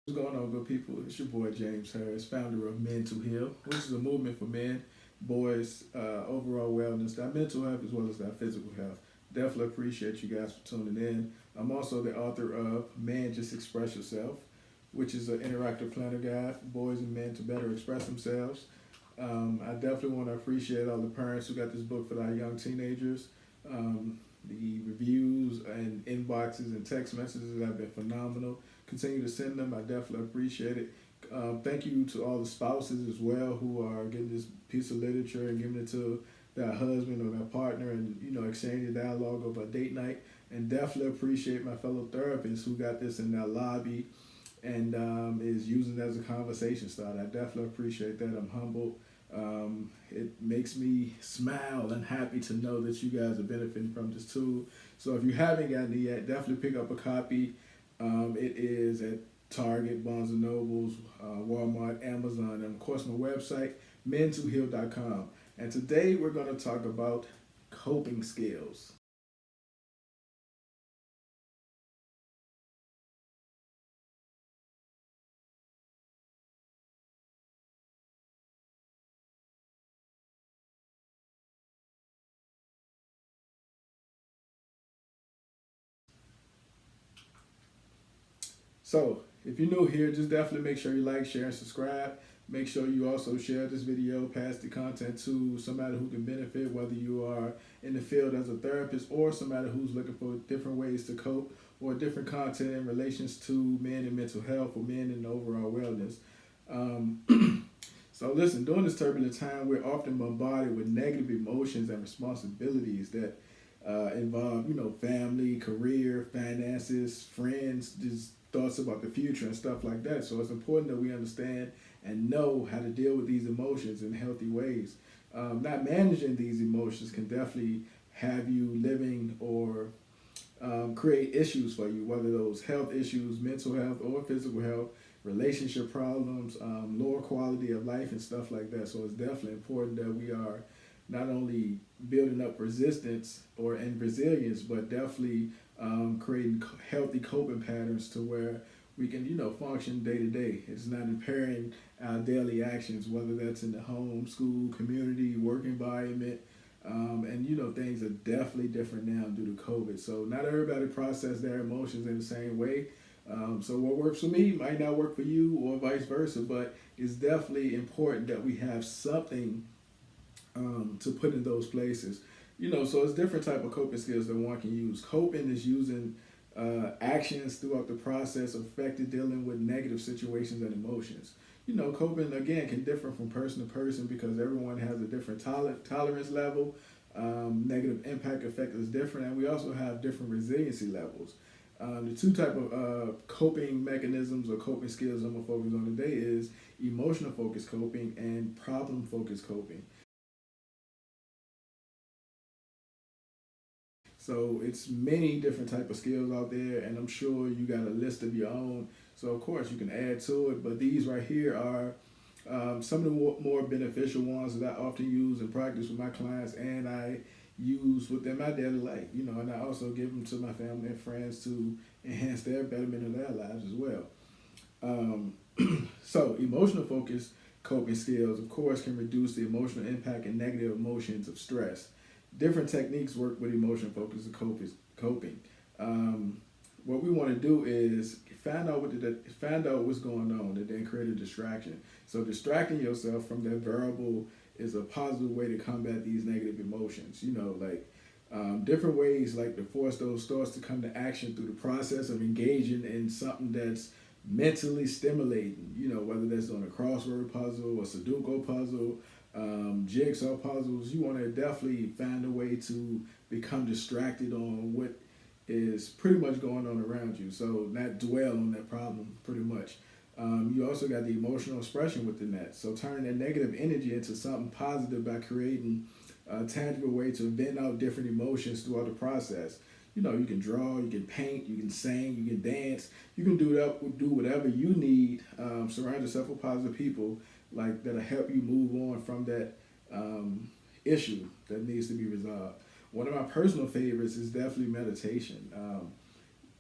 What's going on, good people? It's your boy James Harris, founder of Men to Heal, which is a movement for men, boys, overall wellness, that mental health as well as that physical health. Definitely appreciate you guys for tuning in. I'm also the author of Man Just Express Yourself, which is an interactive planner guide for boys and men to better express themselves. I definitely want to appreciate all the parents who got this book for our young teenagers. The reviews and inboxes and text messages have been phenomenal. Continue to send them. I definitely appreciate it. Thank you to all the spouses as well who are getting this piece of literature and giving it to their husband or their partner, and exchanging dialogue over a date night. And definitely appreciate my fellow therapists who got this in their lobby and is using it as a conversation starter. I definitely appreciate that. I'm humbled. It makes me smile and happy to know that you guys are benefiting from this tool. So if you haven't gotten it yet, definitely pick up a copy. It is at Target, Barnes& and Nobles, Walmart, Amazon, and of course my website, men2heal.com. And today we're going to talk about coping skills. So, if you're new here, just definitely make sure you like, share, and subscribe. Make sure you also share this video, pass the content to somebody who can benefit, whether you are in the field as a therapist or somebody who's looking for different ways to cope or different content in relations to men and mental health or men and overall wellness. So listen, during this turbulent time, we're often bombarded with negative emotions and responsibilities that involve, family, career, finances, friends, just thoughts about the future and stuff like that. So it's important that we understand and know how to deal with these emotions in healthy ways. Not managing these emotions can definitely have you living or create issues for you, whether those health issues, mental health or physical health, relationship problems, lower quality of life and stuff like that. So it's definitely important that we are not only building up resistance or and resilience, but definitely creating healthy coping patterns to where we can, function day to day. It's not impairing our daily actions, whether that's in the home, school, community, work environment. And things are definitely different now due to COVID. So not everybody process their emotions in the same way. So what works for me might not work for you, or vice versa. But it's definitely important that we have something to put in those places. So it's different type of coping skills that one can use. Coping is using actions throughout the process of effective dealing with negative situations and emotions. Coping again can differ from person to person because everyone has a different tolerance level. Negative impact effect is different, and we also have different resiliency levels. The two type of coping mechanisms or coping skills I'm gonna focus on today is emotional focused coping and problem focused coping. So it's many different type of skills out there, and I'm sure you got a list of your own. So of course you can add to it, but these right here are some of the more beneficial ones that I often use and practice with my clients, and I use within my daily life. And I also give them to my family and friends to enhance their betterment of their lives as well. Um, so emotional focus coping skills, of course, can reduce the emotional impact and negative emotions of stress. Different techniques work with emotional focus and coping. Um, what we want to do is find out what's going on and then create a distraction. So distracting yourself from that variable is a positive way to combat these negative emotions. Like different ways like to force those thoughts to come to action through the process of engaging in something that's mentally stimulating. Whether that's on a crossword puzzle, a Sudoku puzzle, jigsaw puzzles. You want to definitely find a way to become distracted on what is pretty much going on around you. So not dwell on that problem pretty much. You also got the emotional expression within that. So turning that negative energy into something positive by creating a tangible way to vent out different emotions throughout the process. You can draw, you can paint, you can sing, you can dance, you can do whatever you need. Surround yourself with positive people like that'll help you move on from that issue that needs to be resolved. One of my personal favorites is definitely meditation.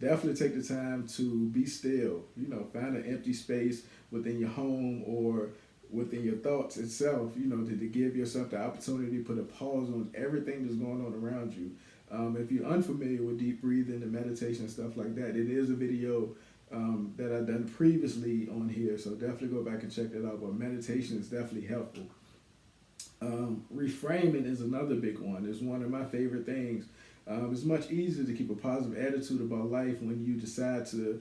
definitely take the time to be still. Find an empty space within your home or within your thoughts itself, to give yourself the opportunity to put a pause on everything that's going on around you. If you're unfamiliar with deep breathing and meditation and stuff like that, it is a video that I've done previously on here, so definitely go back and check that out. But meditation is definitely helpful. Reframing is another big one. It's one of my favorite things. It's much easier to keep a positive attitude about life when you decide to,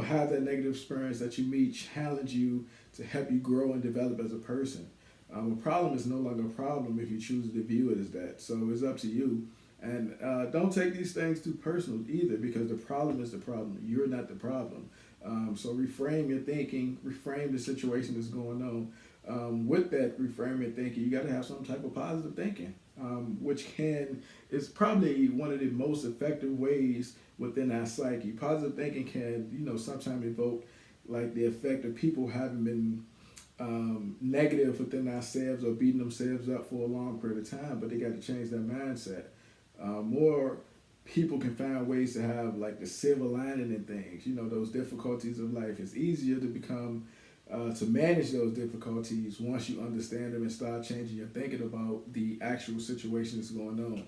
have that negative experience that you meet challenge you to help you grow and develop as a person. A problem is no longer a problem if you choose to view it as that. So it's up to you. And don't take these things too personal either, because the problem is the problem. You're not the problem. So reframe your thinking, reframe the situation that's going on. With that reframing thinking, you got to have some type of positive thinking, which is probably one of the most effective ways within our psyche. Positive thinking can, sometimes evoke like the effect of people having been negative within ourselves or beating themselves up for a long period of time, but they got to change their mindset. More people can find ways to have like the silver lining in things, those difficulties of life. It's easier to become to manage those difficulties once you understand them and start changing your thinking about the actual situation that's going on.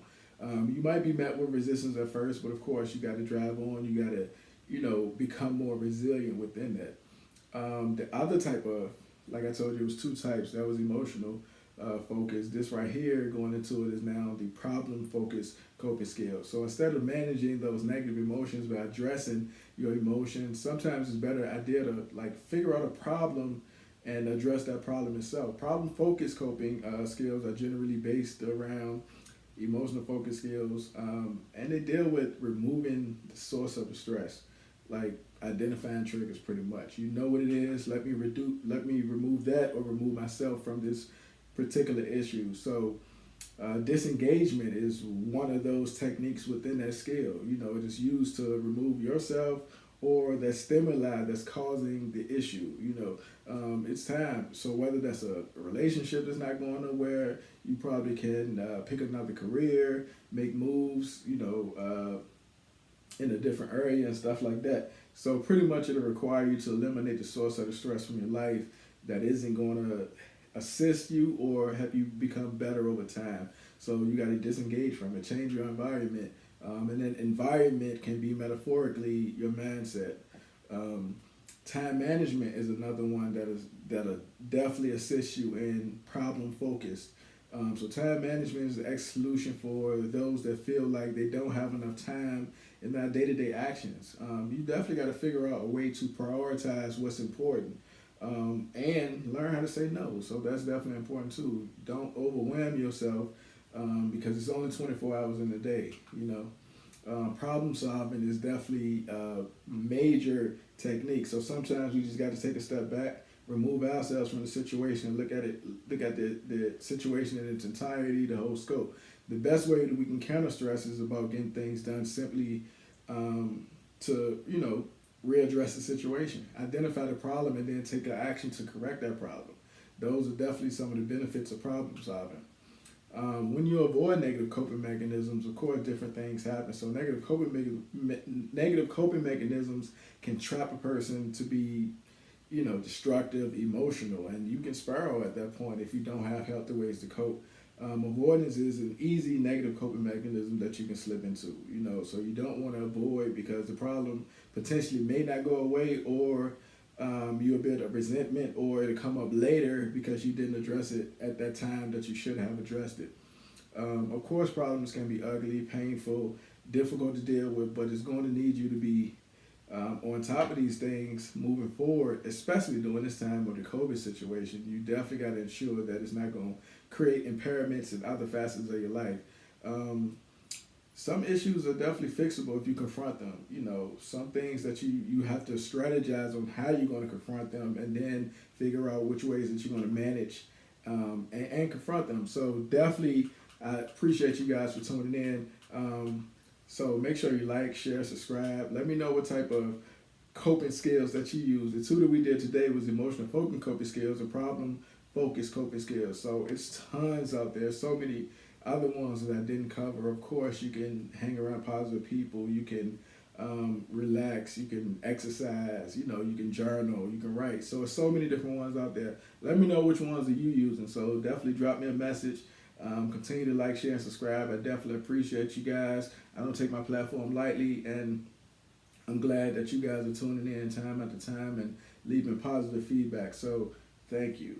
You might be met with resistance at first, but of course you got to drive on. You got to, become more resilient within that. The other type of, like I told you, it was two types. That was emotional focus. This right here, going into it, is now the problem focused coping skills. So instead of managing those negative emotions by addressing your emotions, sometimes it's a better idea to like figure out a problem and address that problem itself. Problem focused coping skills are generally based around emotional focus skills, and they deal with removing the source of the stress, like identifying triggers. Pretty much, you know what it is. Let me remove that, or remove myself from this particular issue. So disengagement is one of those techniques within that skill. It is used to remove yourself or that stimuli that's causing the issue. It's time. So whether that's a relationship that's not going nowhere, you probably can pick another career, make moves, in a different area and stuff like that. So pretty much it'll require you to eliminate the source of the stress from your life that isn't going to assist you or help you become better over time. So you got to disengage from it, change your environment. And then environment can be metaphorically your mindset. Time management is another one that'll definitely assist you in problem focused. So time management is the X solution for those that feel like they don't have enough time in their day-to-day actions. You definitely got to figure out a way to prioritize what's important. And learn how to say no. So that's definitely important too. Don't overwhelm yourself because it's only 24 hours in a day. Problem solving is definitely a major technique. So sometimes we just got to take a step back, remove ourselves from the situation, and look at the situation in its entirety, the whole scope. The best way that we can counter stress is about getting things done simply to readdress the situation, identify the problem, and then take an action to correct that problem. Those are definitely some of the benefits of problem solving. When you avoid negative coping mechanisms, of course, different things happen. So negative coping mechanisms can trap a person to be, destructive, emotional, and you can spiral at that point if you don't have healthy ways to cope. Avoidance is an easy negative coping mechanism that you can slip into, so you don't want to avoid because the problem potentially may not go away, or you're a bit of resentment, or it'll come up later because you didn't address it at that time that you should have addressed it. Of course, problems can be ugly, painful, difficult to deal with, but it's going to need you to be on top of these things moving forward, especially during this time of the COVID situation. You definitely got to ensure that it's not going to create impairments in other facets of your life. Some issues are definitely fixable if you confront them. Some things that you have to strategize on how you're going to confront them, and then figure out which ways that you're going to manage and confront them. So definitely, I appreciate you guys for tuning in. So make sure you like, share, subscribe. Let me know what type of coping skills that you use. The two that we did today was emotional focused coping skills and problem focused coping skills. So it's tons out there. So many other ones that I didn't cover. Of course, you can hang around positive people. You can relax, you can exercise, you know, you can journal, you can write. So there's so many different ones out there. Let me know which ones are you using. So definitely drop me a message. Continue to like, share, and subscribe. I definitely appreciate you guys. I don't take my platform lightly, and I'm glad that you guys are tuning in time after time and leaving positive feedback. So thank you.